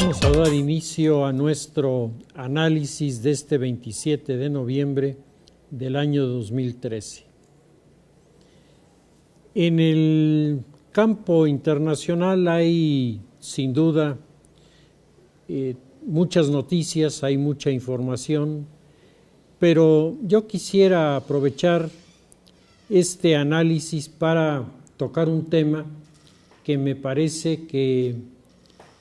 Vamos a dar inicio a nuestro análisis de este 27 de noviembre del año 2013. En el campo internacional hay, sin duda, muchas noticias, hay mucha información, pero yo quisiera aprovechar este análisis para tocar un tema que me parece que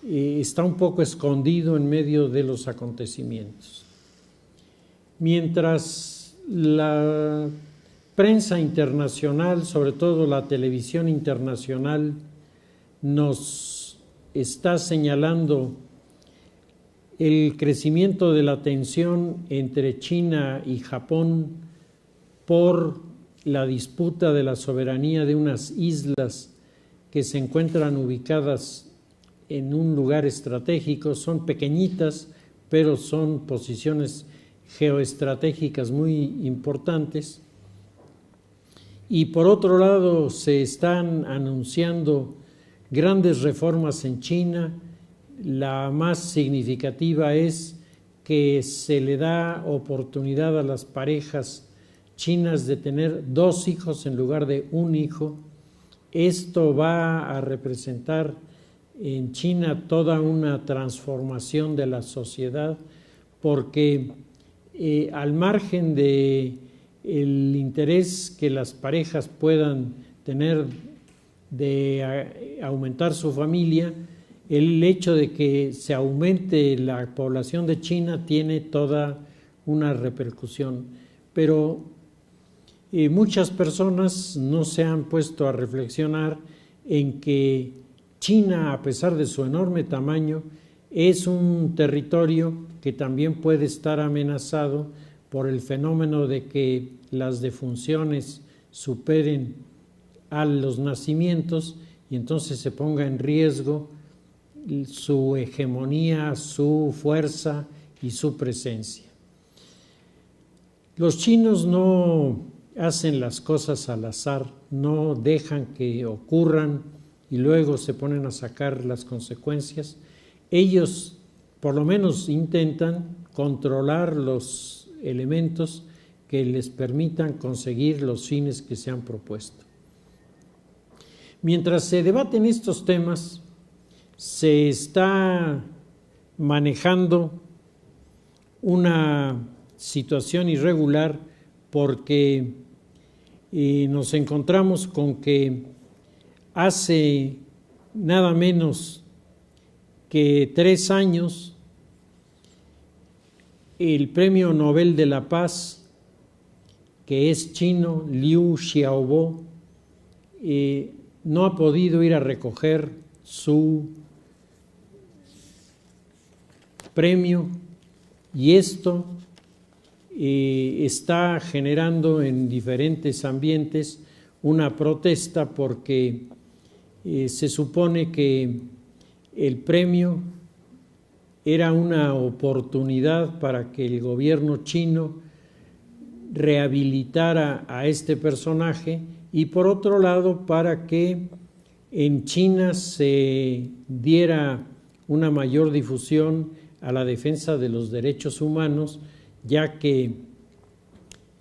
está un poco escondido en medio de los acontecimientos. Mientras la prensa internacional, sobre todo la televisión internacional, nos está señalando el crecimiento de la tensión entre China y Japón por la disputa de la soberanía de unas islas que se encuentran ubicadas en un lugar estratégico, son pequeñitas, pero son posiciones geoestratégicas muy importantes. Y por otro lado, se están anunciando grandes reformas en China. La más significativa es que se le da oportunidad a las parejas chinas de tener 2 hijos en lugar de 1 hijo. Esto va a representar en China toda una transformación de la sociedad, porque al margen de el interés que las parejas puedan tener de aumentar su familia, el hecho de que se aumente la población de China tiene toda una repercusión. Pero muchas personas no se han puesto a reflexionar en que China, a pesar de su enorme tamaño, es un territorio que también puede estar amenazado por el fenómeno de que las defunciones superen a los nacimientos y entonces se ponga en riesgo su hegemonía, su fuerza y su presencia. Los chinos no hacen las cosas al azar, no dejan que ocurran y luego se ponen a sacar las consecuencias. Ellos por lo menos intentan controlar los elementos que les permitan conseguir los fines que se han propuesto. Mientras se debaten estos temas, se está manejando una situación irregular porque nos encontramos con que hace nada menos que 3 años el Premio Nobel de la Paz, que es chino, Liu Xiaobo, no ha podido ir a recoger su premio, y esto está generando en diferentes ambientes una protesta porque se supone que el premio era una oportunidad para que el gobierno chino rehabilitara a este personaje y por otro lado para que en China se diera una mayor difusión a la defensa de los derechos humanos, ya que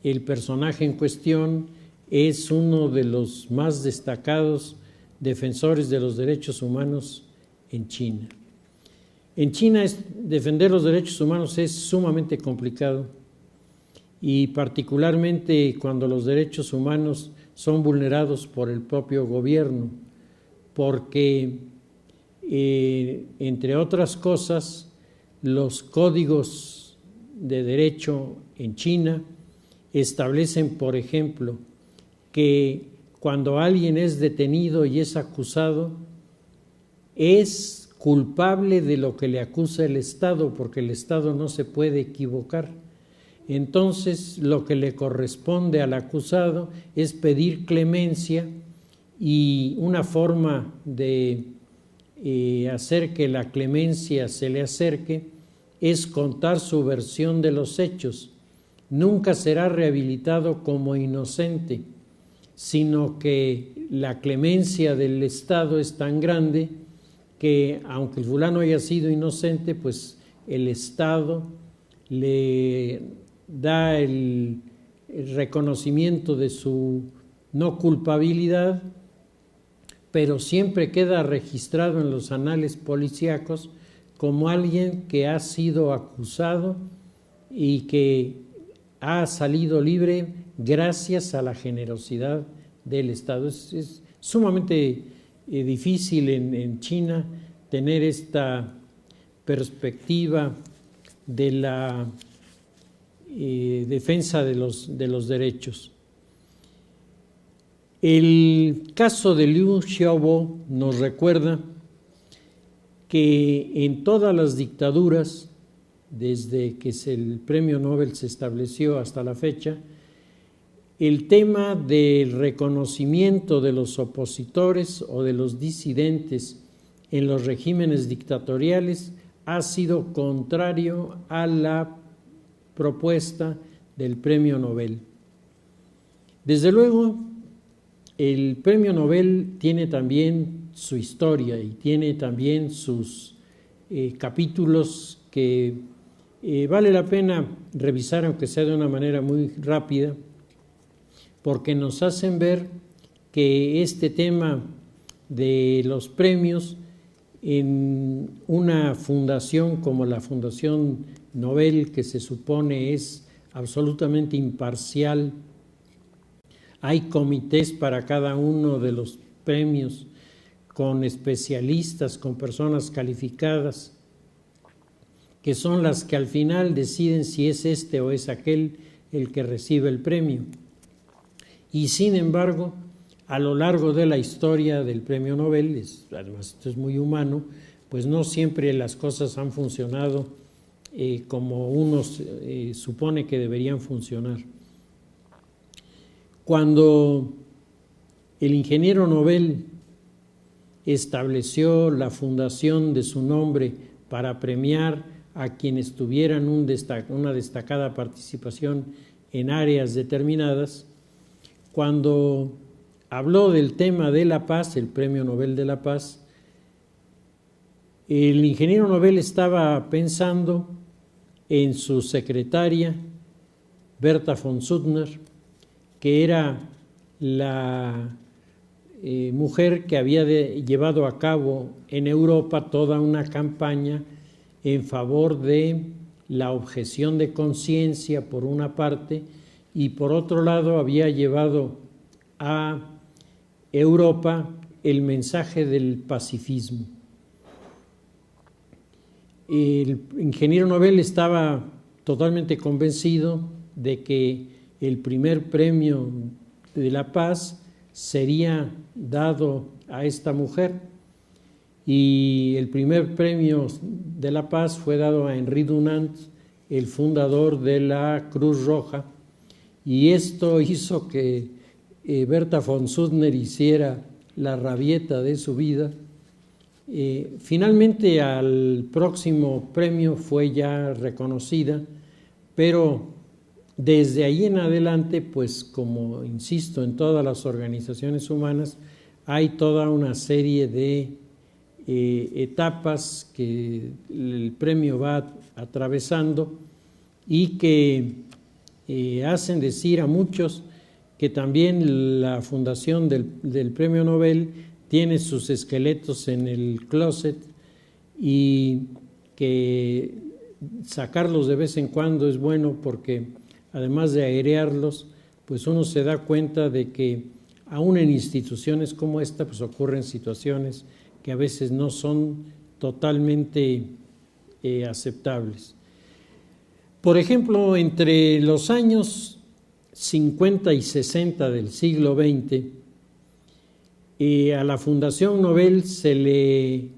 el personaje en cuestión es uno de los más destacados defensores de los derechos humanos en China. En China defender los derechos humanos es sumamente complicado y particularmente cuando los derechos humanos son vulnerados por el propio gobierno, porque entre otras cosas los códigos de derecho en China establecen, por ejemplo, que cuando alguien es detenido y es acusado, es culpable de lo que le acusa el Estado, porque el Estado no se puede equivocar. Entonces, lo que le corresponde al acusado es pedir clemencia, y una forma de hacer que la clemencia se le acerque es contar su versión de los hechos. Nunca será rehabilitado como inocente, sino que la clemencia del Estado es tan grande que aunque el fulano haya sido inocente, pues el Estado le da el reconocimiento de su no culpabilidad, pero siempre queda registrado en los anales policíacos como alguien que ha sido acusado y que ha salido libre gracias a la generosidad del Estado. Es sumamente difícil en China tener esta perspectiva de la defensa de los derechos. El caso de Liu Xiaobo nos recuerda que en todas las dictaduras, desde que el Premio Nobel se estableció hasta la fecha, el tema del reconocimiento de los opositores o de los disidentes en los regímenes dictatoriales ha sido contrario a la propuesta del Premio Nobel. Desde luego, el Premio Nobel tiene también su historia y tiene también sus capítulos que vale la pena revisar, aunque sea de una manera muy rápida, porque nos hacen ver que este tema de los premios en una fundación como la Fundación Nobel, que se supone es absolutamente imparcial, hay comités para cada uno de los premios, con especialistas, con personas calificadas, que son las que al final deciden si es este o es aquel el que recibe el premio. Y sin embargo, a lo largo de la historia del Premio Nobel, además esto es muy humano, pues no siempre las cosas han funcionado como uno supone que deberían funcionar. Cuando el ingeniero Nobel estableció la fundación de su nombre para premiar a quienes tuvieran una destacada participación en áreas determinadas, cuando habló del tema de la paz, el Premio Nobel de la Paz, el ingeniero Nobel estaba pensando en su secretaria, Berta von Suttner, que era la mujer que había llevado a cabo en Europa toda una campaña en favor de la objeción de conciencia por una parte, y por otro lado había llevado a Europa el mensaje del pacifismo. El ingeniero Nobel estaba totalmente convencido de que el primer premio de la paz sería dado a esta mujer, y el primer premio de la paz fue dado a Henri Dunant, el fundador de la Cruz Roja, y esto hizo que Berta von Suttner hiciera la rabieta de su vida. Finalmente al próximo premio fue ya reconocida, pero desde ahí en adelante, pues como insisto, en todas las organizaciones humanas hay toda una serie de etapas que el premio va atravesando y que hacen decir a muchos que también la fundación del Premio Nobel tiene sus esqueletos en el closet y que sacarlos de vez en cuando es bueno, porque además de airearlos, pues uno se da cuenta de que aún en instituciones como esta pues ocurren situaciones que a veces no son totalmente aceptables. Por ejemplo, entre los años 50 y 60 del siglo XX, a la Fundación Nobel se le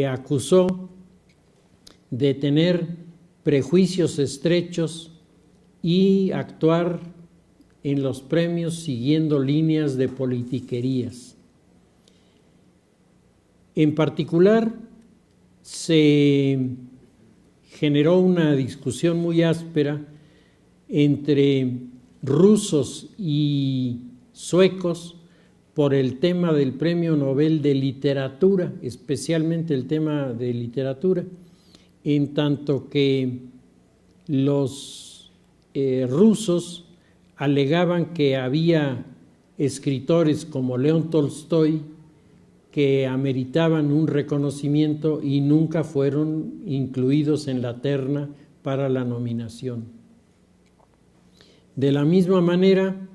acusó de tener prejuicios estrechos y actuar en los premios siguiendo líneas de politiquerías. En particular, se generó una discusión muy áspera entre rusos y suecos por el tema del Premio Nobel de Literatura, especialmente el tema de literatura, en tanto que los rusos alegaban que había escritores como León Tolstoy que ameritaban un reconocimiento y nunca fueron incluidos en la terna para la nominación. De la misma manera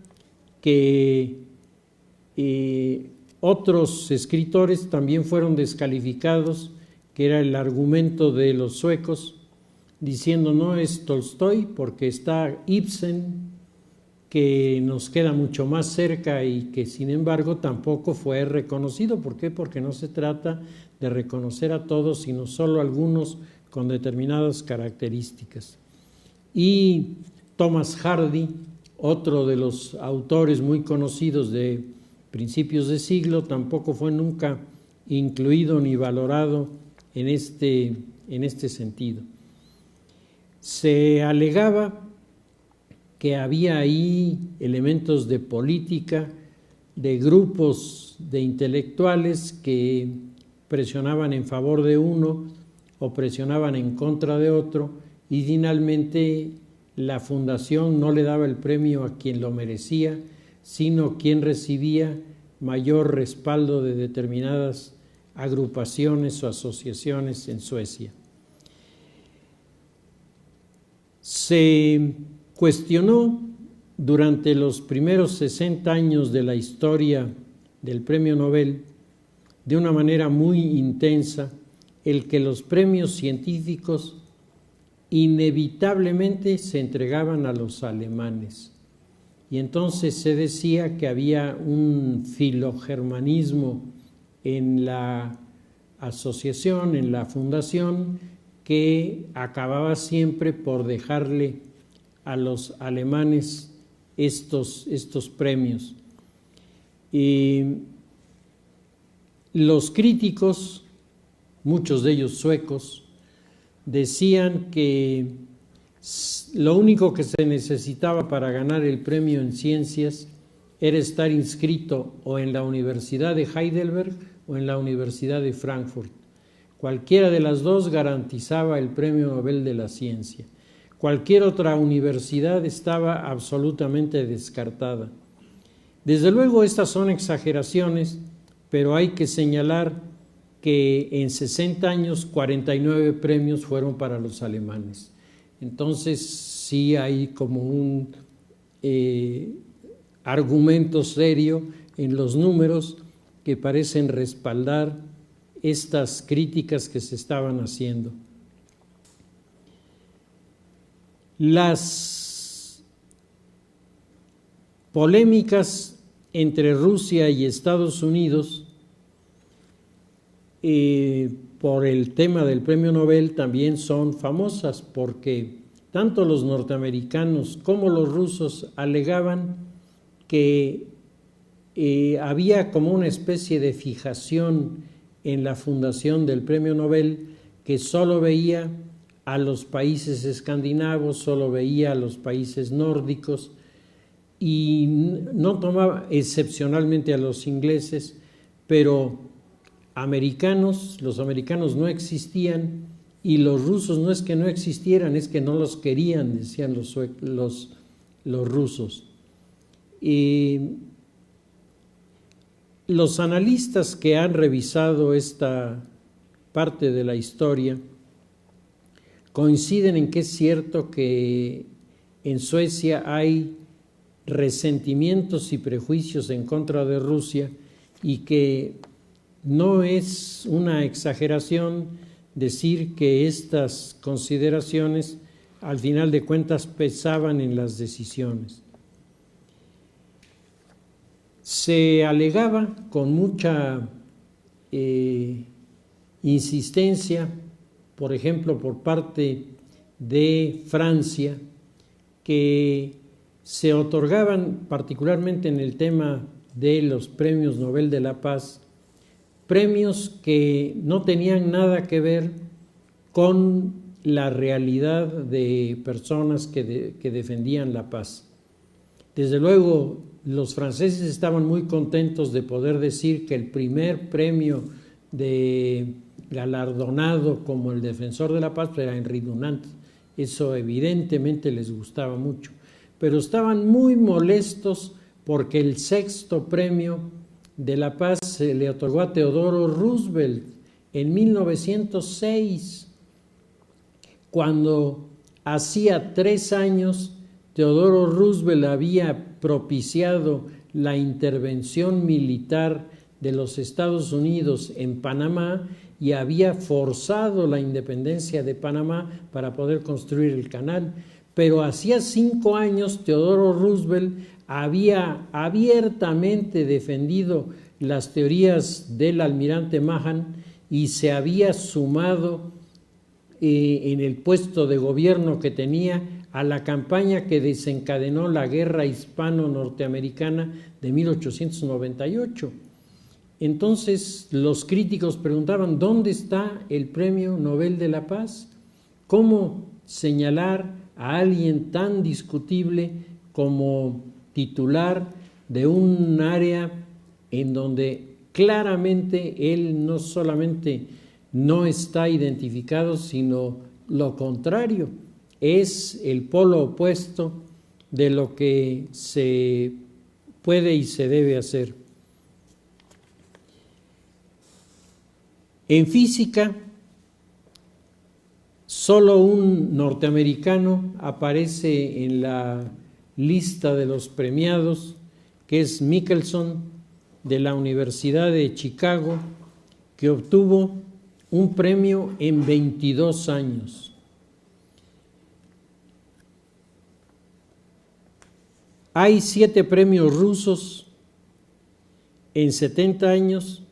que otros escritores también fueron descalificados, que era el argumento de los suecos, diciendo no es Tolstoy porque está Ibsen, que nos queda mucho más cerca y que sin embargo tampoco fue reconocido. ¿Por qué? Porque no se trata de reconocer a todos, sino solo a algunos con determinadas características. Y Thomas Hardy, otro de los autores muy conocidos de principios de siglo, tampoco fue nunca incluido ni valorado en este sentido. Se alegaba que había ahí elementos de política, de grupos de intelectuales que presionaban en favor de uno o presionaban en contra de otro, y finalmente la fundación no le daba el premio a quien lo merecía, sino quien recibía mayor respaldo de determinadas agrupaciones o asociaciones en Suecia. Se cuestionó durante los primeros 60 años de la historia del Premio Nobel de una manera muy intensa el que los premios científicos inevitablemente se entregaban a los alemanes. Y entonces se decía que había un filogermanismo en la asociación, en la fundación, que acababa siempre por dejarle a los alemanes estos premios. Y los críticos, muchos de ellos suecos, decían que lo único que se necesitaba para ganar el premio en ciencias era estar inscrito o en la Universidad de Heidelberg o en la Universidad de Frankfurt. Cualquiera de las dos garantizaba el Premio Nobel de la Ciencia. Cualquier otra universidad estaba absolutamente descartada. Desde luego estas son exageraciones, pero hay que señalar que en 60 años 49 premios fueron para los alemanes. Entonces sí hay como un argumento serio en los números que parecen respaldar estas críticas que se estaban haciendo. Las polémicas entre Rusia y Estados Unidos por el tema del Premio Nobel también son famosas, porque tanto los norteamericanos como los rusos alegaban que había como una especie de fijación en la fundación del Premio Nobel que solo veía a los países escandinavos, solo veía a los países nórdicos y no tomaba excepcionalmente a los ingleses, pero los americanos no existían y los rusos no es que no existieran, es que no los querían, decían los rusos. Y los analistas que han revisado esta parte de la historia coinciden en que es cierto que en Suecia hay resentimientos y prejuicios en contra de Rusia y que no es una exageración decir que estas consideraciones al final de cuentas pesaban en las decisiones. Se alegaba con mucha insistencia, por ejemplo, por parte de Francia, que se otorgaban, particularmente en el tema de los premios Nobel de la Paz, premios que no tenían nada que ver con la realidad de personas que defendían la paz. Desde luego, los franceses estaban muy contentos de poder decir que el primer premio galardonado como el defensor de la paz era Henri Dunant. Eso evidentemente les gustaba mucho, pero estaban muy molestos porque el sexto premio de la paz se le otorgó a Teodoro Roosevelt en 1906, cuando hacía 3 años Teodoro Roosevelt había propiciado la intervención militar de los Estados Unidos en Panamá y había forzado la independencia de Panamá para poder construir el canal. Pero hacía 5 años Teodoro Roosevelt había abiertamente defendido las teorías del almirante Mahan y se había sumado en el puesto de gobierno que tenía a la campaña que desencadenó la guerra hispano-norteamericana de 1898. Entonces los críticos preguntaban, ¿dónde está el Premio Nobel de la Paz? ¿Cómo señalar a alguien tan discutible como titular de un área en donde claramente él no solamente no está identificado, sino lo contrario, es el polo opuesto de lo que se puede y se debe hacer? En física, solo un norteamericano aparece en la lista de los premiados, que es Michelson, de la Universidad de Chicago, que obtuvo un premio en 22 años. Hay 7 premios rusos en 70 años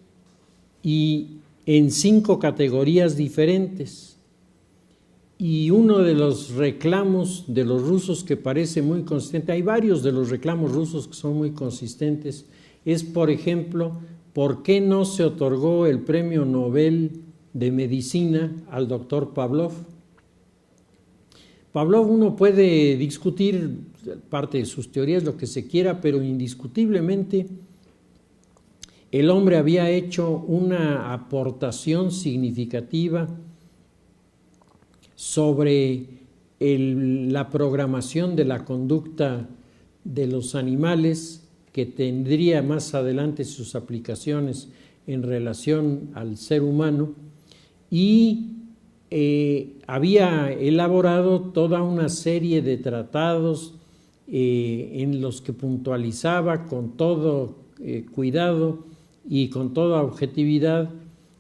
y en 5 categorías diferentes. Y uno de los reclamos de los rusos que parece muy consistente, hay varios de los reclamos rusos que son muy consistentes, es, por ejemplo, ¿por qué no se otorgó el Premio Nobel de Medicina al doctor Pavlov? Pavlov, uno puede discutir parte de sus teorías, lo que se quiera, pero indiscutiblemente el hombre había hecho una aportación significativa sobre la programación de la conducta de los animales, que tendría más adelante sus aplicaciones en relación al ser humano, y había elaborado toda una serie de tratados en los que puntualizaba con todo cuidado y con toda objetividad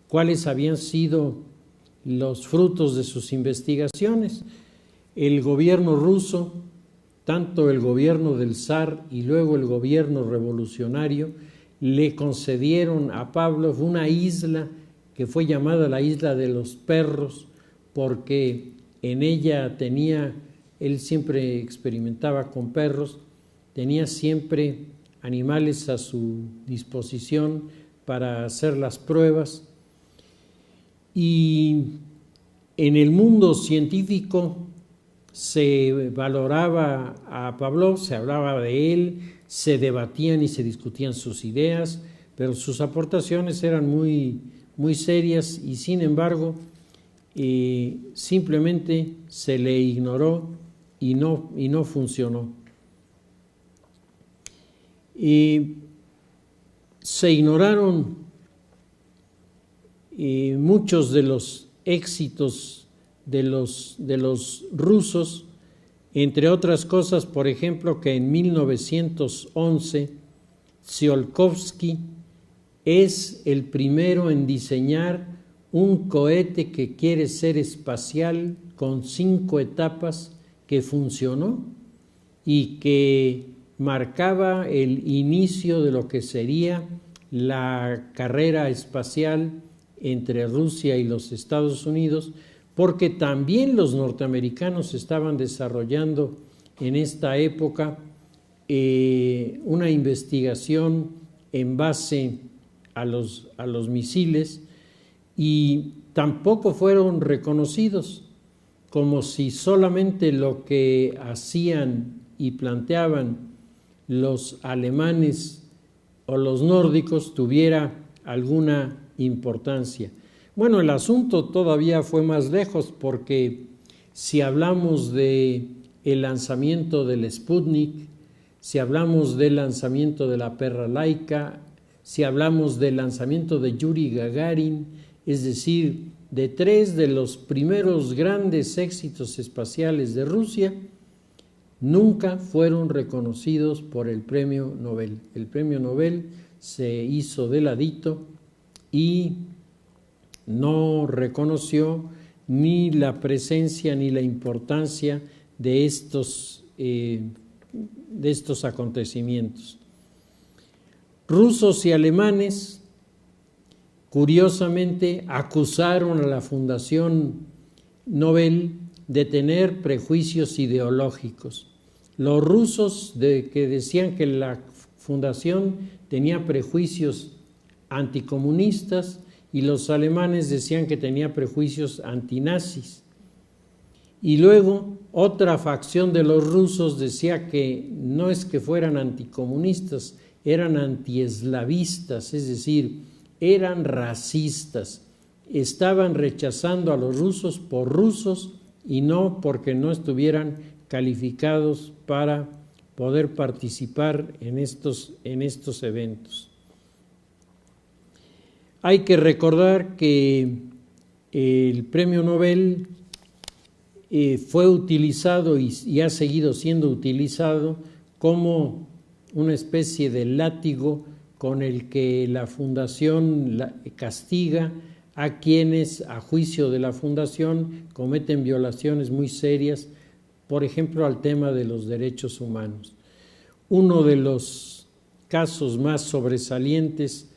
cuáles habían sido los frutos de sus investigaciones. El gobierno ruso, tanto el gobierno del zar y luego el gobierno revolucionario, le concedieron a Pavlov una isla que fue llamada la Isla de los Perros, porque en ella él siempre experimentaba con perros, tenía siempre animales a su disposición para hacer las pruebas. Y en el mundo científico se valoraba a Pavlov, se hablaba de él, se debatían y se discutían sus ideas, pero sus aportaciones eran muy, muy serias y sin embargo simplemente se le ignoró y no funcionó. Se ignoraron muchos de los éxitos de los rusos, entre otras cosas, por ejemplo, que en 1911 Tsiolkovsky es el primero en diseñar un cohete que quiere ser espacial con 5 etapas, que funcionó y que marcaba el inicio de lo que sería la carrera espacial entre Rusia y los Estados Unidos, porque también los norteamericanos estaban desarrollando en esta época una investigación en base a los misiles, y tampoco fueron reconocidos, como si solamente lo que hacían y planteaban los alemanes o los nórdicos tuviera alguna importancia. Bueno, el asunto todavía fue más lejos, porque si hablamos de el lanzamiento del Sputnik, si hablamos del lanzamiento de la perra laica, si hablamos del lanzamiento de Yuri Gagarin, es decir, de 3 de los primeros grandes éxitos espaciales de Rusia, nunca fueron reconocidos por el premio Nobel. El premio Nobel se hizo de ladito y no reconoció ni la presencia ni la importancia de estos acontecimientos. Rusos y alemanes, curiosamente, acusaron a la Fundación Nobel de tener prejuicios ideológicos. Los rusos que decían que la fundación tenía prejuicios anticomunistas, y los alemanes decían que tenía prejuicios antinazis. Y luego otra facción de los rusos decía que no es que fueran anticomunistas, eran antieslavistas, es decir, eran racistas. Estaban rechazando a los rusos por rusos y no porque no estuvieran calificados para poder participar en estos eventos. Hay que recordar que el premio Nobel fue utilizado y ha seguido siendo utilizado como una especie de látigo con el que la fundación castiga a quienes, a juicio de la fundación, cometen violaciones muy serias, por ejemplo, al tema de los derechos humanos. Uno de los casos más sobresalientes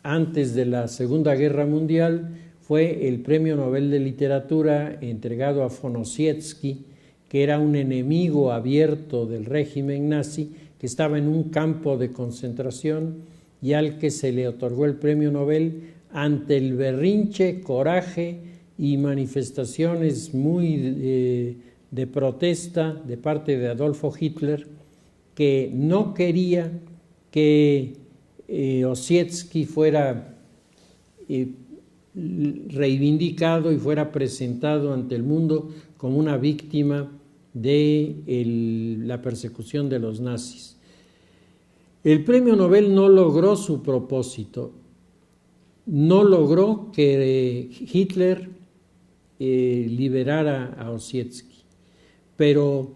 antes de la Segunda Guerra Mundial fue el Premio Nobel de Literatura entregado a von Ossietzky, que era un enemigo abierto del régimen nazi, que estaba en un campo de concentración y al que se le otorgó el Premio Nobel ante el berrinche, coraje y manifestaciones muy de protesta de parte de Adolfo Hitler, que no quería que Ossietzky fuera reivindicado y fuera presentado ante el mundo como una víctima de la persecución de los nazis. El premio Nobel no logró su propósito, no logró que Hitler liberara a Ossietzky, pero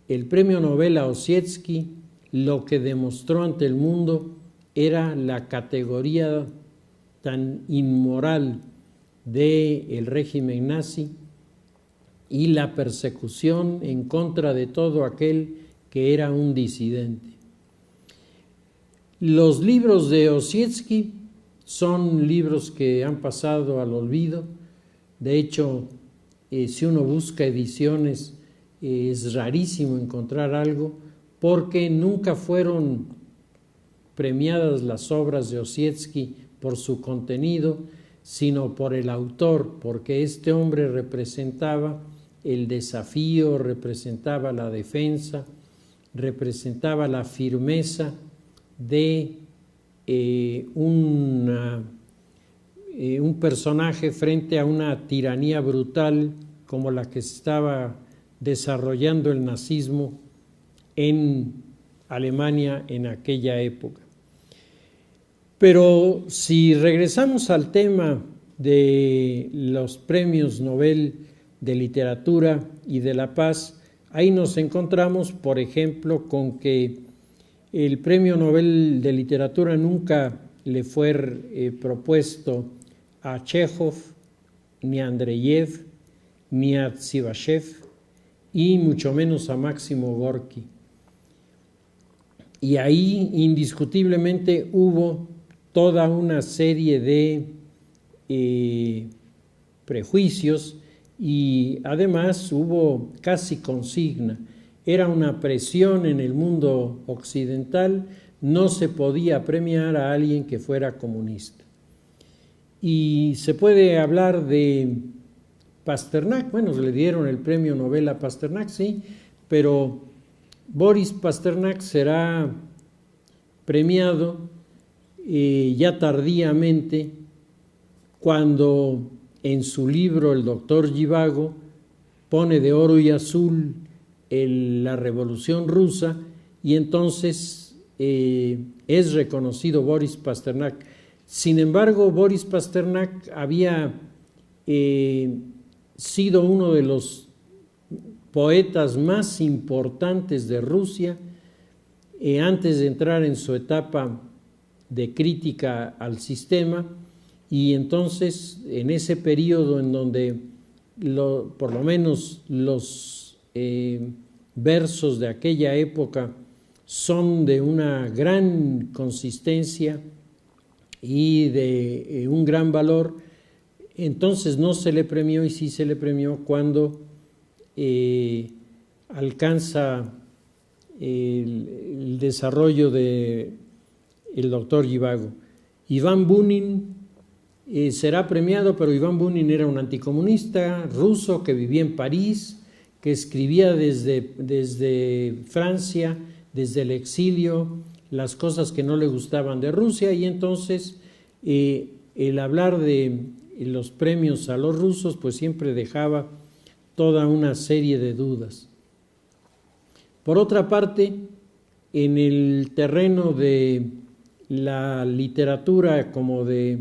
el premio Nobel a Ossietzky lo que demostró ante el mundo era la categoría tan inmoral del régimen nazi y la persecución en contra de todo aquel que era un disidente. Los libros de Ossietzky son libros que han pasado al olvido. De hecho, si uno busca ediciones, es rarísimo encontrar algo, porque nunca fueron premiadas las obras de Ossietzky por su contenido, sino por el autor, porque este hombre representaba el desafío, representaba la defensa, representaba la firmeza de un personaje frente a una tiranía brutal como la que se estaba desarrollando el nazismo en Alemania en aquella época. Pero si regresamos al tema de los premios Nobel de Literatura y de la Paz, ahí nos encontramos, por ejemplo, con que el premio Nobel de Literatura nunca le fue propuesto a Chekhov, ni a Andreyev, ni a Tsivashev, y mucho menos a Máximo Gorki. Y ahí indiscutiblemente hubo toda una serie de prejuicios y además hubo casi consigna. Era una presión en el mundo occidental, no se podía premiar a alguien que fuera comunista. Y se puede hablar de Pasternak, bueno, le dieron el premio Nobel a Pasternak, sí, pero Boris Pasternak será premiado ya tardíamente, cuando en su libro El doctor Zhivago pone de oro y azul la Revolución Rusa, y entonces es reconocido Boris Pasternak. Sin embargo, Boris Pasternak había sido uno de los poetas más importantes de Rusia antes de entrar en su etapa de crítica al sistema, y entonces en ese periodo en donde por lo menos los versos de aquella época son de una gran consistencia y de un gran valor, entonces no se le premió, y sí se le premió cuando alcanza el desarrollo de el doctor Zhivago. Iván Bunin será premiado, pero Iván Bunin era un anticomunista ruso que vivía en París, que escribía desde Francia, desde el exilio, las cosas que no le gustaban de Rusia, y entonces el hablar de los premios a los rusos pues siempre dejaba toda una serie de dudas. Por otra parte, en el terreno de la literatura como de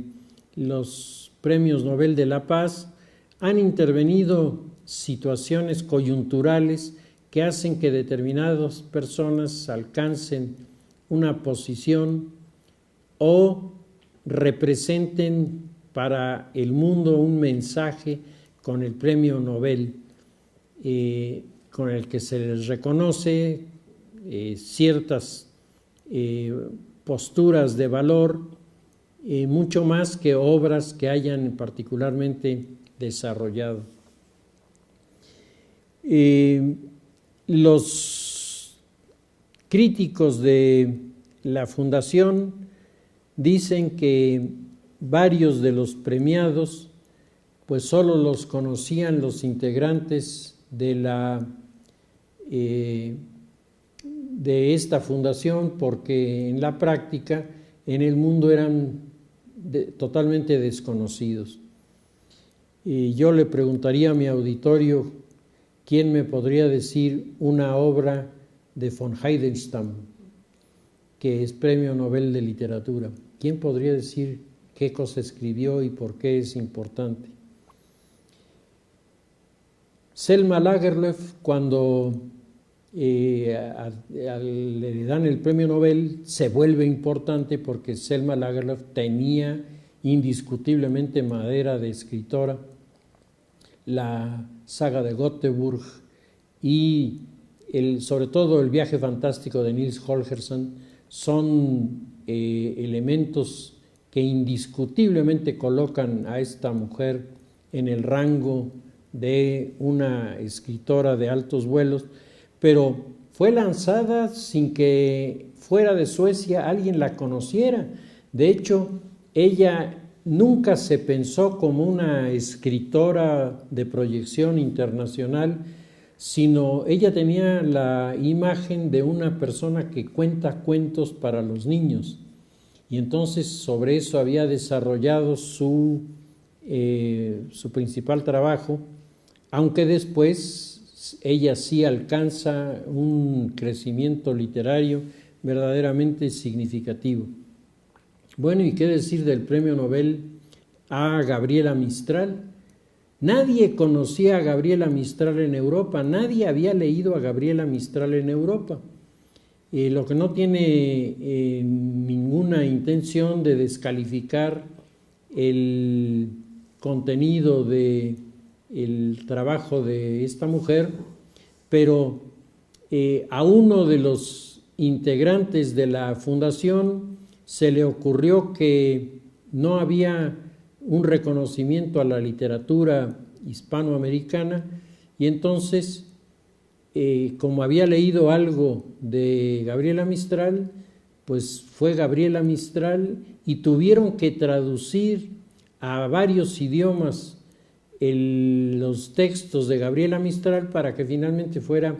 los premios Nobel de la Paz, han intervenido situaciones coyunturales que hacen que determinadas personas alcancen una posición o representen para el mundo un mensaje con el premio Nobel, con el que se les reconoce ciertas posturas de valor, mucho más que obras que hayan particularmente desarrollado. Los críticos de la fundación dicen que varios de los premiados pues solo los conocían los integrantes de esta fundación, porque en la práctica en el mundo eran totalmente desconocidos. Y yo le preguntaría a mi auditorio, ¿quién me podría decir una obra de von Heidenstam, que es Premio Nobel de Literatura? ¿Quién podría decir qué cosa escribió y por qué es importante? Selma Lagerlöf, cuando le dan el premio Nobel, se vuelve importante porque Selma Lagerlöf tenía indiscutiblemente madera de escritora. La saga de Göteborg y sobre todo el viaje fantástico de Nils Holgersson son elementos que indiscutiblemente colocan a esta mujer en el rango de una escritora de altos vuelos, pero fue lanzada sin que fuera de Suecia alguien la conociera. De hecho, ella nunca se pensó como una escritora de proyección internacional, sino ella tenía la imagen de una persona que cuenta cuentos para los niños, y entonces sobre eso había desarrollado su principal trabajo, aunque después ella sí alcanza un crecimiento literario verdaderamente significativo. Bueno, ¿y qué decir del premio Nobel a Gabriela Mistral? Nadie conocía a Gabriela Mistral en Europa, nadie había leído a Gabriela Mistral en Europa, lo que no tiene ninguna intención de descalificar el contenido del trabajo de esta mujer, pero a uno de los integrantes de la fundación se le ocurrió que no había un reconocimiento a la literatura hispanoamericana, y entonces, como había leído algo de Gabriela Mistral, pues fue Gabriela Mistral, y tuvieron que traducir a varios idiomas los textos de Gabriela Mistral para que finalmente fuera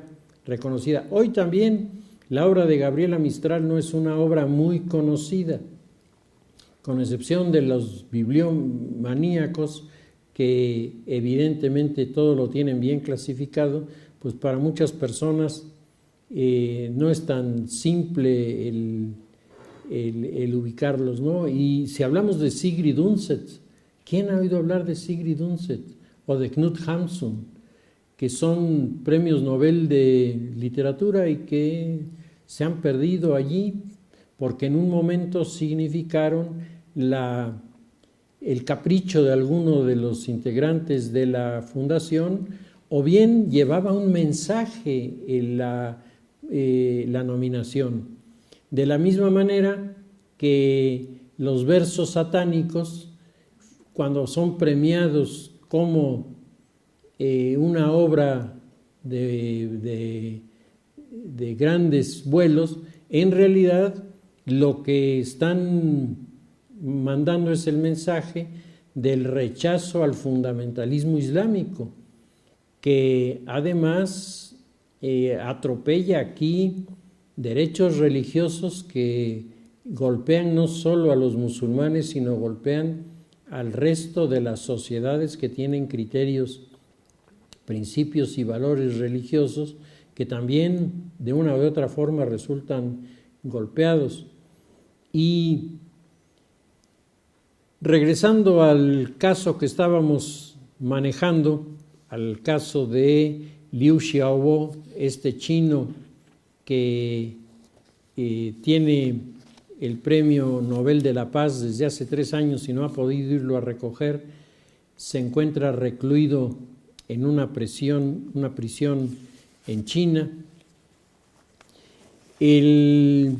reconocida. Hoy también la obra de Gabriela Mistral no es una obra muy conocida, con excepción de los bibliomaníacos, que evidentemente todo lo tienen bien clasificado, pues para muchas personas no es tan simple el ubicarlos, ¿no? Y si hablamos de Sigrid Undset, ¿quién ha oído hablar de Sigrid Undset? O de Knut Hamsun, que son premios Nobel de literatura y que se han perdido allí porque en un momento significaron el capricho de alguno de los integrantes de la fundación, o bien llevaba un mensaje en la nominación. De la misma manera que los versos satánicos, cuando son premiados como una obra de grandes vuelos, en realidad lo que están mandando es el mensaje del rechazo al fundamentalismo islámico, que además atropella aquí derechos religiosos que golpean no solo a los musulmanes, sino golpean al resto de las sociedades que tienen criterios, principios y valores religiosos que también de una u otra forma resultan golpeados. Y regresando al caso que estábamos manejando, al caso de Liu Xiaobo, este chino que tiene el Premio Nobel de la Paz desde hace 3 años y no ha podido irlo a recoger, se encuentra recluido en una prisión en China. El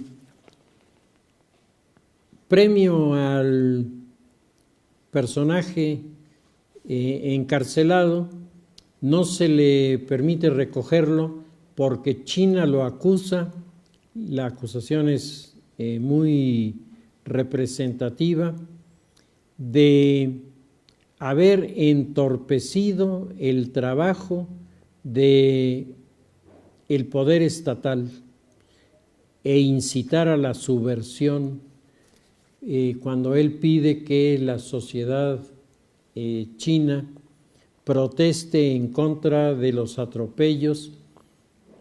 premio al personaje encarcelado no se le permite recogerlo porque China lo acusa. La acusación es muy representativa de haber entorpecido el trabajo del poder estatal e incitar a la subversión, cuando él pide que la sociedad china proteste en contra de los atropellos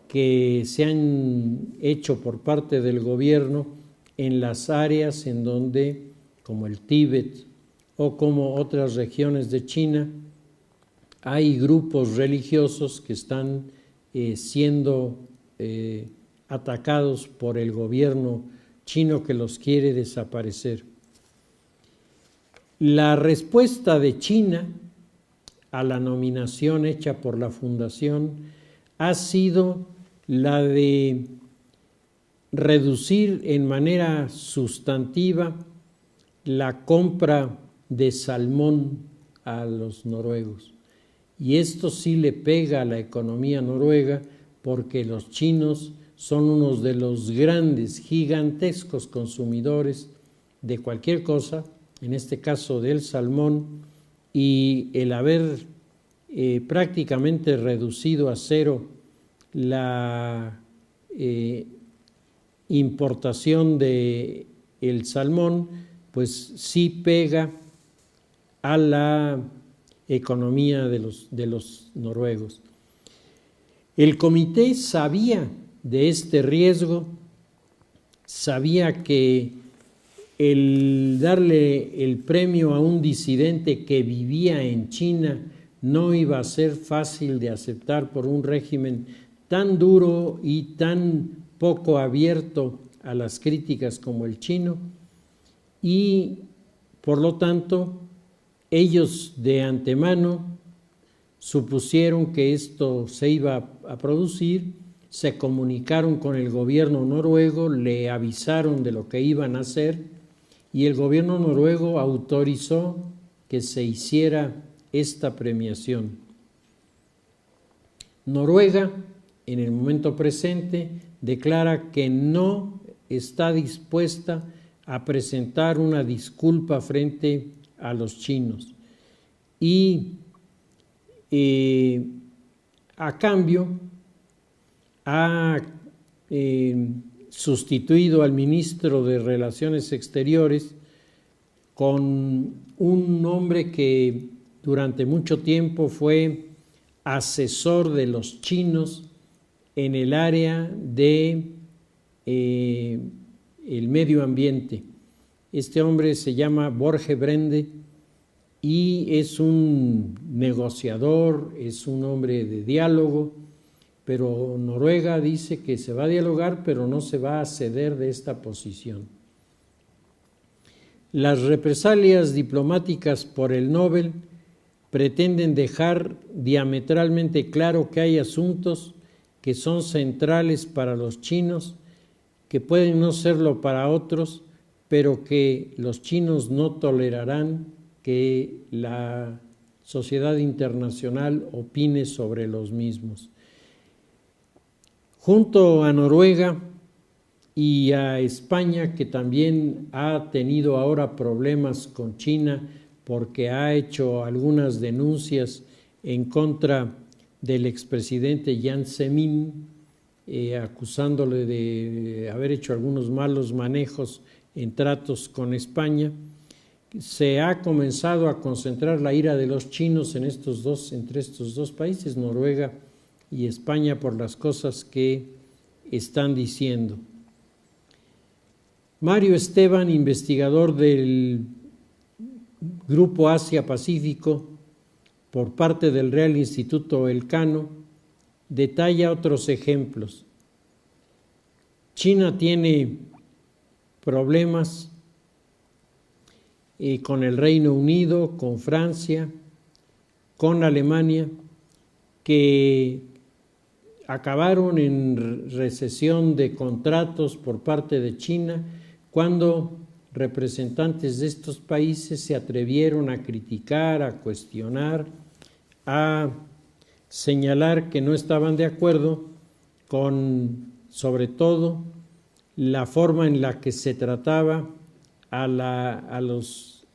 que se han hecho por parte del gobierno en las áreas en donde, como el Tíbet o como otras regiones de China, hay grupos religiosos que están siendo atacados por el gobierno chino, que los quiere desaparecer. La respuesta de China a la nominación hecha por la fundación ha sido la de reducir en manera sustantiva la compra de salmón a los noruegos. Y esto sí le pega a la economía noruega, porque los chinos son unos de los grandes, gigantescos consumidores de cualquier cosa, en este caso del salmón, y el haber prácticamente reducido a cero la importación de el salmón, pues sí pega a la economía de los noruegos. El comité sabía de este riesgo, sabía que el darle el premio a un disidente que vivía en China no iba a ser fácil de aceptar por un régimen tan duro y tan poco abierto a las críticas como el chino, y por lo tanto ellos de antemano supusieron que esto se iba a producir, se comunicaron con el gobierno noruego, le avisaron de lo que iban a hacer, y el gobierno noruego autorizó que se hiciera esta premiación. Noruega, en el momento presente, declara que no está dispuesta a presentar una disculpa frente a los chinos, y a cambio ha sustituido al ministro de Relaciones Exteriores con un hombre que durante mucho tiempo fue asesor de los chinos en el área de el medio ambiente. Este hombre se llama Borge Brende y es un negociador, es un hombre de diálogo, pero Noruega dice que se va a dialogar, pero no se va a ceder de esta posición. Las represalias diplomáticas por el Nobel pretenden dejar diametralmente claro que hay asuntos que son centrales para los chinos, que pueden no serlo para otros, pero que los chinos no tolerarán que la sociedad internacional opine sobre los mismos. Junto a Noruega y a España, que también ha tenido ahora problemas con China porque ha hecho algunas denuncias en contra del expresidente Jiang Zemin, acusándole de haber hecho algunos malos manejos en tratos con España. Se ha comenzado a concentrar la ira de los chinos entre estos dos países, Noruega y España, por las cosas que están diciendo. Mario Esteban, investigador del Grupo Asia-Pacífico por parte del Real Instituto Elcano, detalla otros ejemplos. China tiene problemas con el Reino Unido, con Francia, con Alemania, que acabaron en recesión de contratos por parte de China cuando representantes de estos países se atrevieron a criticar, a cuestionar, a señalar que no estaban de acuerdo con, sobre todo, la forma en la que se trataba a los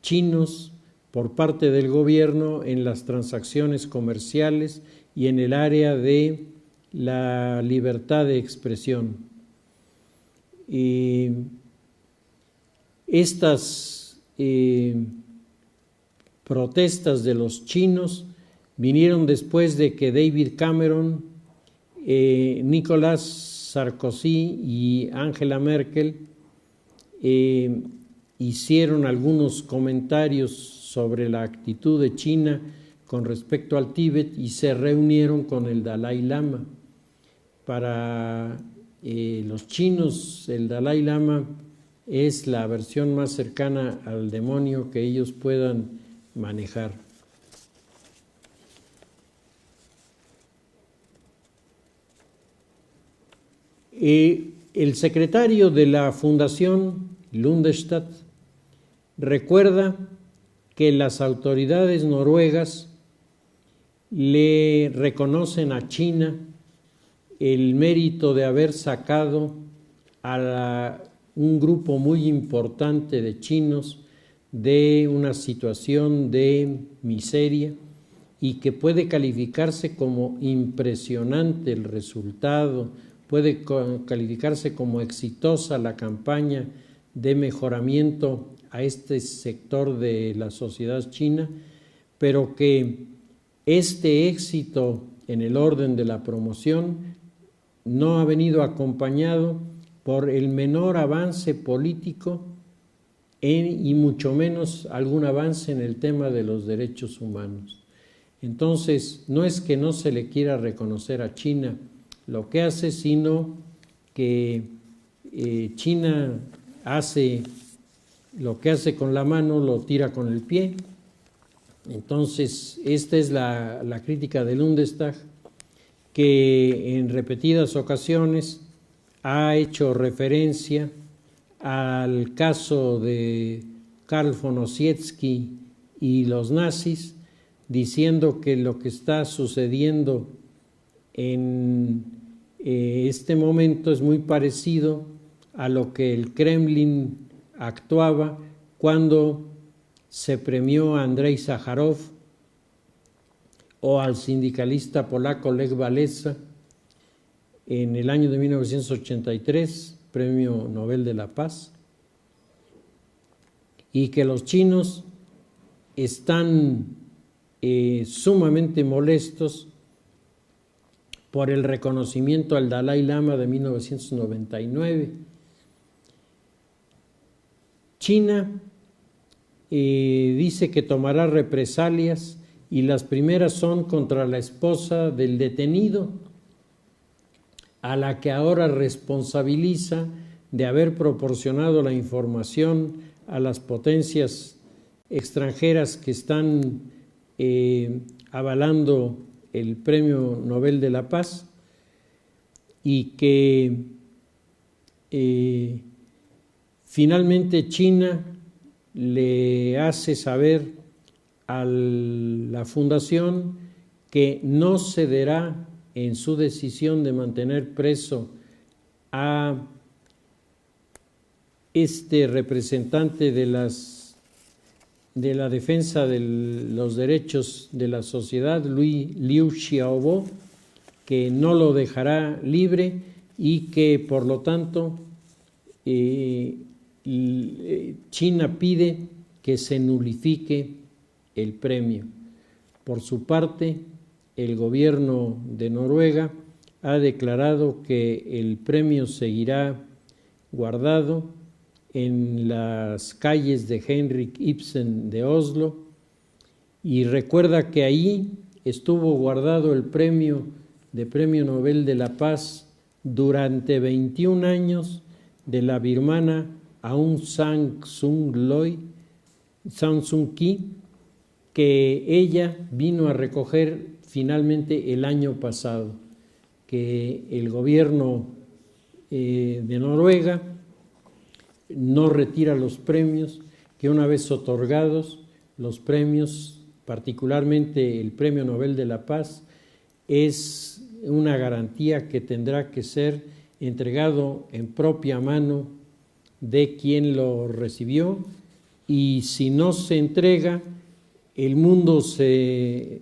chinos por parte del gobierno en las transacciones comerciales y en el área de la libertad de expresión. Estas protestas de los chinos vinieron después de que David Cameron, Nicolas Sarkozy y Angela Merkel hicieron algunos comentarios sobre la actitud de China con respecto al Tíbet y se reunieron con el Dalai Lama. Para los chinos, el Dalai Lama es la versión más cercana al demonio que ellos puedan manejar. El secretario de la Fundación Lundestad recuerda que las autoridades noruegas le reconocen a China el mérito de haber sacado a un grupo muy importante de chinos de una situación de miseria y que puede calificarse como impresionante el resultado, puede calificarse como exitosa la campaña de mejoramiento a este sector de la sociedad china, pero que este éxito en el orden de la promoción no ha venido acompañado por el menor avance político y mucho menos algún avance en el tema de los derechos humanos. Entonces, no es que no se le quiera reconocer a China lo que hace, sino que China hace lo que hace con la mano, lo tira con el pie. Entonces, esta es la crítica del Bundestag, que en repetidas ocasiones ha hecho referencia al caso de Karl von Ossietzky y los nazis, diciendo que lo que está sucediendo en este momento es muy parecido a lo que el Kremlin actuaba cuando se premió a Andrei Sájarov o al sindicalista polaco Lech Walesa, en el año de 1983, Premio Nobel de la Paz, y que los chinos están sumamente molestos por el reconocimiento al Dalai Lama de 1999. China dice que tomará represalias y las primeras son contra la esposa del detenido, a la que ahora responsabiliza de haber proporcionado la información a las potencias extranjeras que están avalando el Premio Nobel de la Paz, y que finalmente China le hace saber a la fundación que no cederá en su decisión de mantener preso a este representante de la defensa de los derechos de la sociedad, Liu Xiaobo, que no lo dejará libre y que por lo tanto China pide que se nulifique el premio. Por su parte, el gobierno de Noruega ha declarado que el premio seguirá guardado en las calles de Henrik Ibsen de Oslo, y recuerda que ahí estuvo guardado el Premio Nobel de la Paz durante 21 años de la birmana Aung San Suu Kyi, que ella vino a recoger finalmente el año pasado, que el gobierno de Noruega no retira los premios, que una vez otorgados los premios, particularmente el Premio Nobel de la Paz, es una garantía que tendrá que ser entregado en propia mano de quien lo recibió, y si no se entrega, el mundo se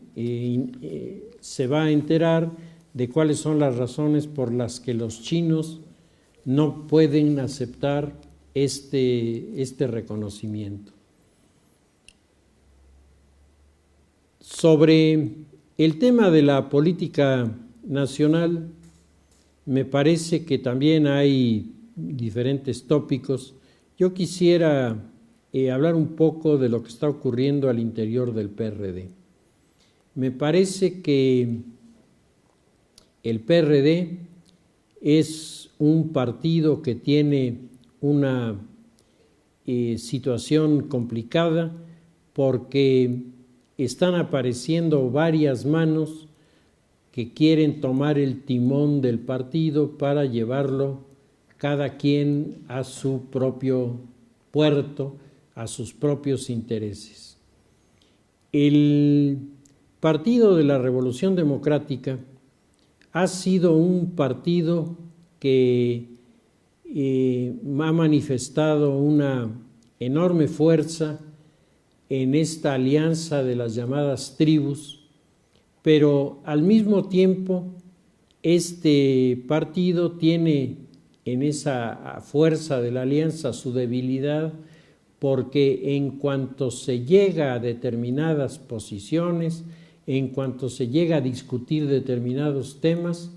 va a enterar de cuáles son las razones por las que los chinos no pueden aceptar este reconocimiento. Sobre el tema de la política nacional, me parece que también hay diferentes tópicos. Yo quisiera hablar un poco de lo que está ocurriendo al interior del PRD. Me parece que el PRD es un partido que tiene una situación complicada, porque están apareciendo varias manos que quieren tomar el timón del partido para llevarlo cada quien a su propio puerto, a sus propios intereses. El Partido de la Revolución Democrática ha sido un partido que ha manifestado una enorme fuerza en esta alianza de las llamadas tribus, pero al mismo tiempo este partido tiene en esa fuerza de la alianza su debilidad, porque en cuanto se llega a determinadas posiciones, en cuanto se llega a discutir determinados temas,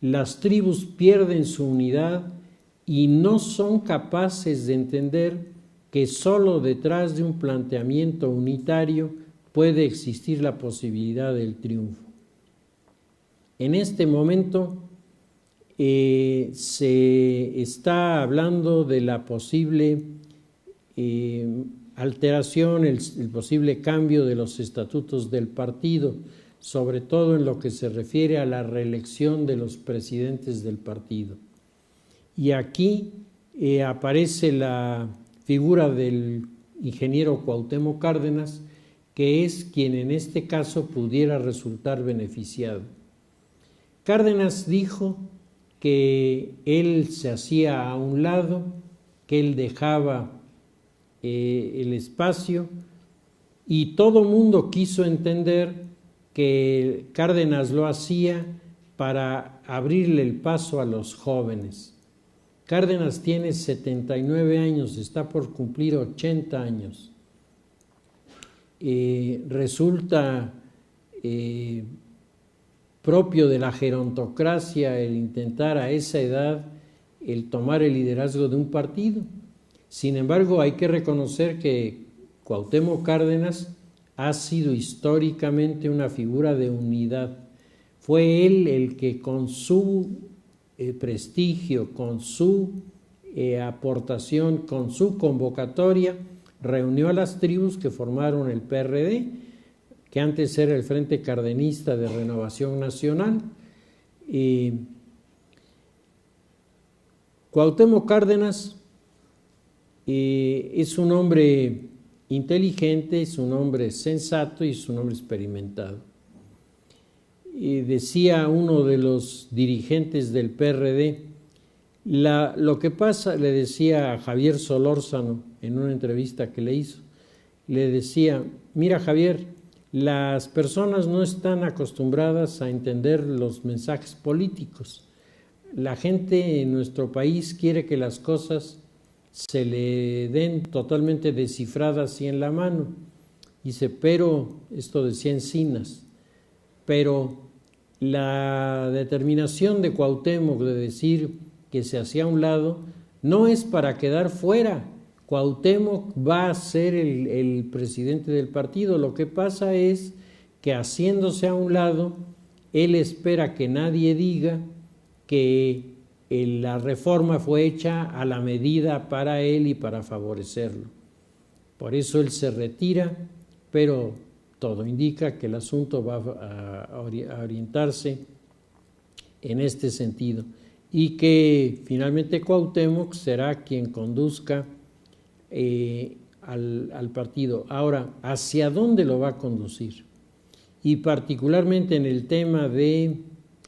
las tribus pierden su unidad y no son capaces de entender que solo detrás de un planteamiento unitario puede existir la posibilidad del triunfo. En este momento se está hablando de la posible alteración, el posible cambio de los estatutos del partido, sobre todo en lo que se refiere a la reelección de los presidentes del partido. Y aquí aparece la figura del ingeniero Cuauhtémoc Cárdenas, que es quien en este caso pudiera resultar beneficiado. Cárdenas dijo que él se hacía a un lado, que él dejaba el espacio, y todo mundo quiso entender que Cárdenas lo hacía para abrirle el paso a los jóvenes. Cárdenas tiene 79 años, está por cumplir 80 años. Resulta propio de la gerontocracia el intentar a esa edad el tomar el liderazgo de un partido. Sin embargo, hay que reconocer que Cuauhtémoc Cárdenas ha sido históricamente una figura de unidad. Fue él el que con su prestigio, con su aportación, con su convocatoria, reunió a las tribus que formaron el PRD, que antes era el Frente Cardenista de Renovación Nacional. Cuauhtémoc Cárdenas es un hombre inteligente, es un hombre sensato y es un hombre experimentado. Decía uno de los dirigentes del PRD, lo que pasa, le decía a Javier Solórzano en una entrevista que le hizo, le decía, mira Javier, las personas no están acostumbradas a entender los mensajes políticos. La gente en nuestro país quiere que las cosas se le den totalmente descifradas y en la mano. Dice, pero, esto decía Encinas, pero la determinación de Cuauhtémoc de decir que se hacía a un lado no es para quedar fuera. Cuauhtémoc va a ser el presidente del partido. Lo que pasa es que haciéndose a un lado, él espera que nadie diga que la reforma fue hecha a la medida para él y para favorecerlo. Por eso él se retira, pero todo indica que el asunto va a orientarse en este sentido y que finalmente Cuauhtémoc será quien conduzca al partido. Ahora, ¿hacia dónde lo va a conducir? Y particularmente en el tema de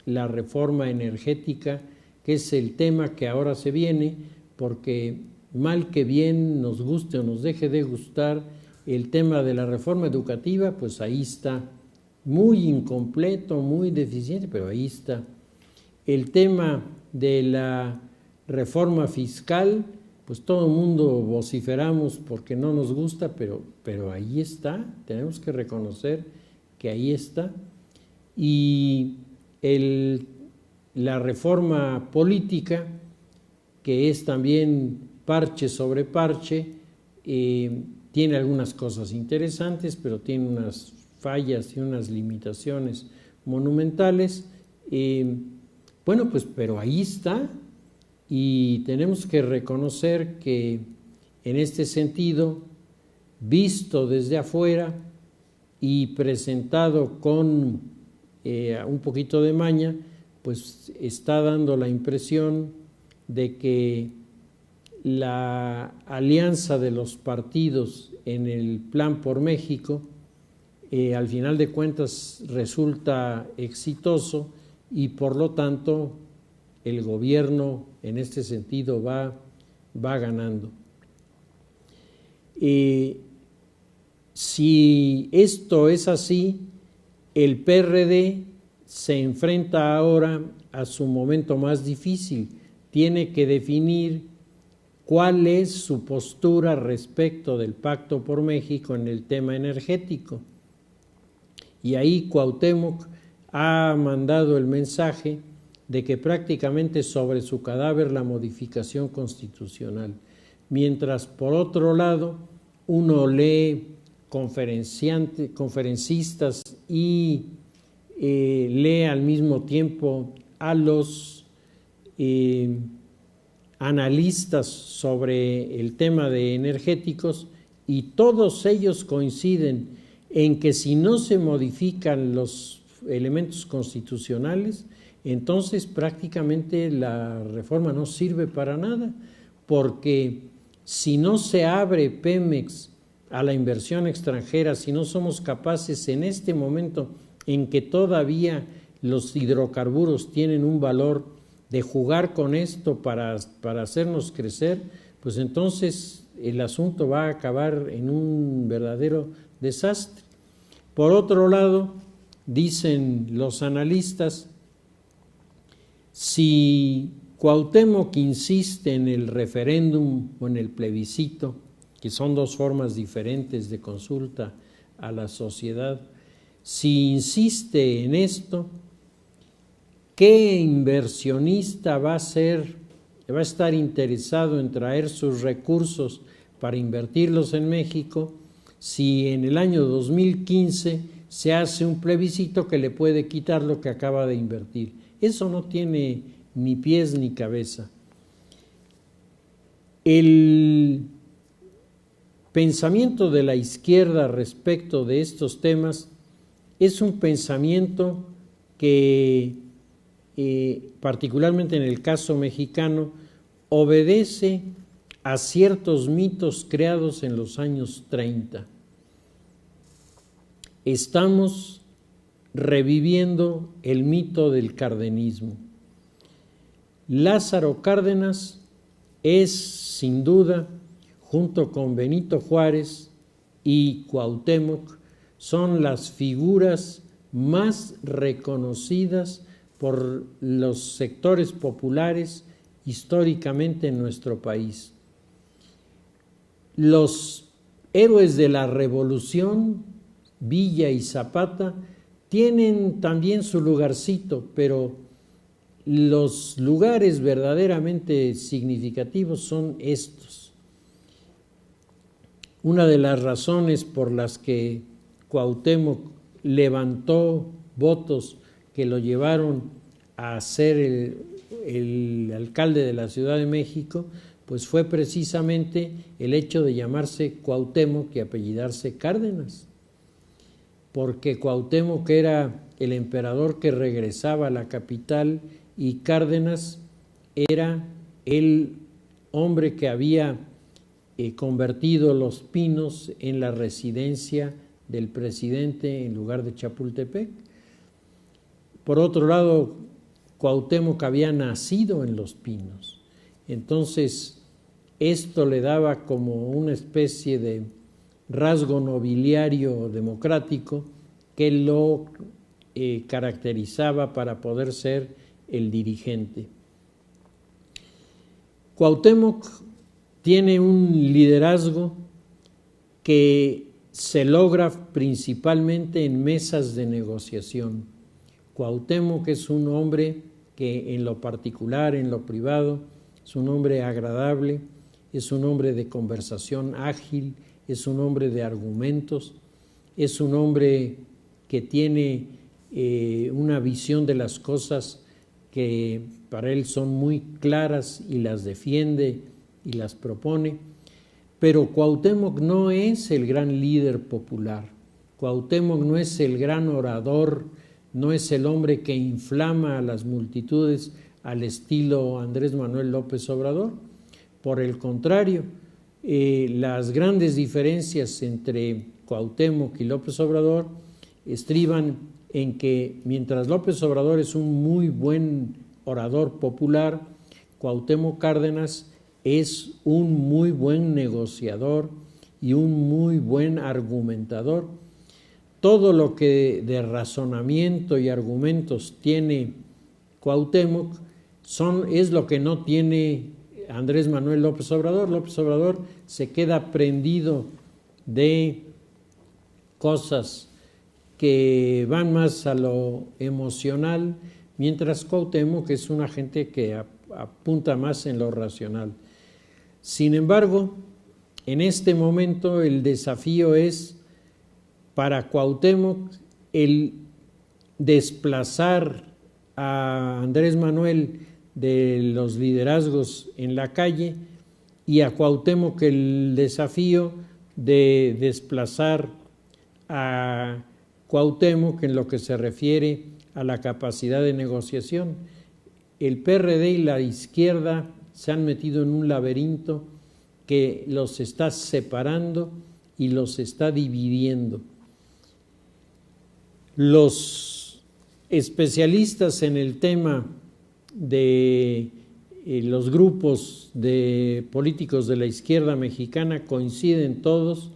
la reforma energética, que es el tema que ahora se viene, porque mal que bien nos guste o nos deje de gustar, el tema de la reforma educativa, pues ahí está, muy incompleto, muy deficiente, pero ahí está. El tema de la reforma fiscal, pues todo el mundo vociferamos porque no nos gusta, pero ahí está, tenemos que reconocer que ahí está. Y la reforma política, que es también parche sobre parche, tiene algunas cosas interesantes, pero tiene unas fallas y unas limitaciones monumentales. Bueno, pues pero ahí está y tenemos que reconocer que en este sentido, visto desde afuera y presentado con un poquito de maña, pues está dando la impresión de que la alianza de los partidos en el Plan por México al final de cuentas resulta exitoso y por lo tanto el gobierno en este sentido va ganando. Si esto es así, el PRD se enfrenta ahora a su momento más difícil. Tiene que definir cuál es su postura respecto del Pacto por México en el tema energético. Y ahí Cuauhtémoc ha mandado el mensaje de que prácticamente sobre su cadáver la modificación constitucional, mientras por otro lado uno lee conferencistas y lee al mismo tiempo a los analistas sobre el tema de energéticos y todos ellos coinciden en que si no se modifican los elementos constitucionales, entonces prácticamente la reforma no sirve para nada, porque si no se abre Pemex a la inversión extranjera, si no somos capaces en este momento en que todavía los hidrocarburos tienen un valor de jugar con esto para hacernos crecer, pues entonces el asunto va a acabar en un verdadero desastre. Por otro lado, dicen los analistas Si Cuauhtémoc insiste en el referéndum o en el plebiscito, que son dos formas diferentes de consulta a la sociedad, si insiste en esto, ¿qué inversionista va a estar interesado en traer sus recursos para invertirlos en México si en el año 2015 se hace un plebiscito que le puede quitar lo que acaba de invertir? Eso no tiene ni pies ni cabeza. El pensamiento de la izquierda respecto de estos temas es un pensamiento que, particularmente en el caso mexicano, obedece a ciertos mitos creados en los años 30. Estamos reviviendo el mito del cardenismo. Lázaro Cárdenas es, sin duda, junto con Benito Juárez y Cuauhtémoc, son las figuras más reconocidas por los sectores populares históricamente en nuestro país. Los héroes de la Revolución, Villa y Zapata, tienen también su lugarcito, pero los lugares verdaderamente significativos son estos. Una de las razones por las que Cuauhtémoc levantó votos que lo llevaron a ser el alcalde de la Ciudad de México, pues fue precisamente el hecho de llamarse Cuauhtémoc y apellidarse Cárdenas, porque Cuauhtémoc era el emperador que regresaba a la capital y Cárdenas era el hombre que había convertido Los Pinos en la residencia del presidente en lugar de Chapultepec. Por otro lado, Cuauhtémoc había nacido en Los Pinos, entonces esto le daba como una especie de rasgo nobiliario democrático que lo caracterizaba para poder ser el dirigente. Cuauhtémoc tiene un liderazgo que se logra principalmente en mesas de negociación. Cuauhtémoc es un hombre que en lo particular, en lo privado, es un hombre agradable, es un hombre de conversación ágil, es un hombre de argumentos, es un hombre que tiene una visión de las cosas que para él son muy claras y las defiende y las propone. Pero Cuauhtémoc no es el gran líder popular, Cuauhtémoc no es el gran orador, no es el hombre que inflama a las multitudes al estilo Andrés Manuel López Obrador. Por el contrario, las grandes diferencias entre Cuauhtémoc y López Obrador estriban en que mientras López Obrador es un muy buen orador popular, Cuauhtémoc Cárdenas es un muy buen negociador y un muy buen argumentador. Todo lo que de razonamiento y argumentos tiene Cuauhtémoc es lo que no tiene Andrés Manuel López Obrador. López Obrador se queda prendido de cosas que van más a lo emocional, mientras Cuauhtémoc es una gente que apunta más en lo racional. Sin embargo, en este momento el desafío es para Cuauhtémoc el desplazar a Andrés Manuel de los liderazgos en la calle y a Cuauhtémoc el desafío de desplazar a Cuauhtémoc en lo que se refiere a la capacidad de negociación. El PRD y la izquierda se han metido en un laberinto que los está separando y los está dividiendo. Los especialistas en el tema de los grupos de políticos de la izquierda mexicana coinciden todos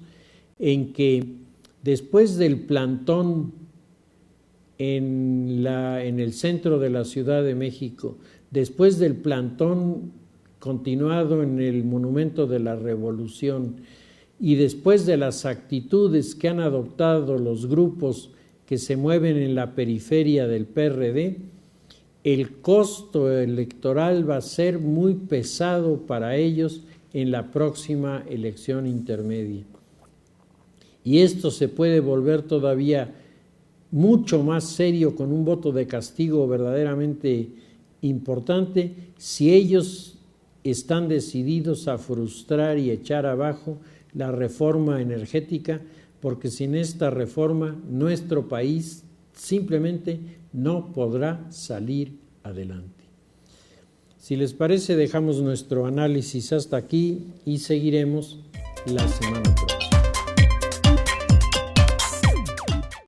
en que después del plantón en el centro de la Ciudad de México, después del plantón continuado en el Monumento de la Revolución y después de las actitudes que han adoptado los grupos que se mueven en la periferia del PRD, el costo electoral va a ser muy pesado para ellos en la próxima elección intermedia. Y esto se puede volver todavía mucho más serio con un voto de castigo verdaderamente importante si ellos están decididos a frustrar y echar abajo la reforma energética, porque sin esta reforma nuestro país simplemente no podrá salir adelante. Si les parece, dejamos nuestro análisis hasta aquí y seguiremos la semana próxima.